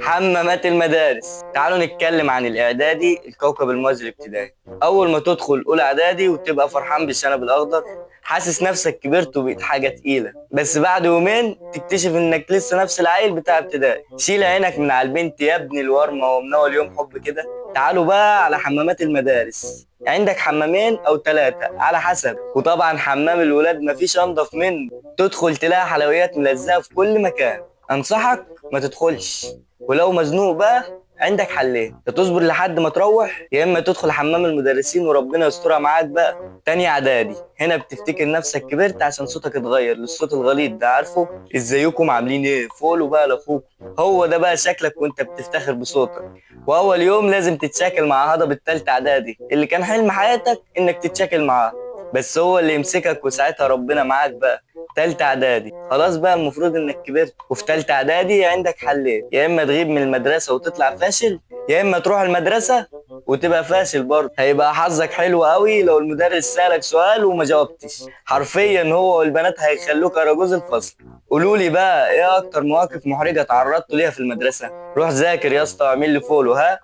حمامات المدارس. تعالوا نتكلم عن الاعدادي، الكوكب الموازي الابتدائي. اول ما تدخل اولى اعدادي وتبقى فرحان بالشنب الاخضر، حاسس نفسك كبرت وبقيت حاجه تقيله، بس بعد يومين تكتشف انك لسه نفس العيل بتاع ابتدائي. شيل عينك من على البنت يا ابني الورمه، ومن اول يوم حب كده. تعالوا بقى على حمامات المدارس. عندك حمامين او ثلاثه على حسب، وطبعا حمام الولاد مفيش انضف منه. تدخل تلاقي حلويات ملزقه في كل مكان. انصحك ما تدخلش. ولو مزنوق بقى، عندك حلين: يا تصبر لحد ما تروح، يا اما تدخل حمام المدرسين وربنا يسترها معاك بقى. تاني اعدادي، هنا بتفتكر نفسك كبرت عشان صوتك اتغير للصوت الغليظ ده، عارفه؟ ازيكم عاملين ايه، فولو بقى لاخوك. هو ده بقى شكلك وانت بتفتخر بصوتك. واول يوم لازم تتشاكل مع هضبة التالتة اعدادي اللي كان حلم حياتك انك تتشاكل معاه، بس هو اللي يمسكك وساعتها ربنا معاك بقى. تالتة اعدادي خلاص بقى، المفروض انك كبرت. وفي تالتة اعدادي عندك حلين: يا اما تغيب من المدرسة وتطلع فاشل، يا اما تروح المدرسة وتبقى فاشل برضه. هيبقى حظك حلو قوي لو المدرس سألك سؤال وما جاوبتش، حرفيا هو والبنات هيخلوك اراجوز الفصل. قولوا لي بقى ايه اكتر مواقف محرجة تعرضتوا ليها في المدرسة؟ روح ذاكر يا اسطى واعمل لي فولو، ها.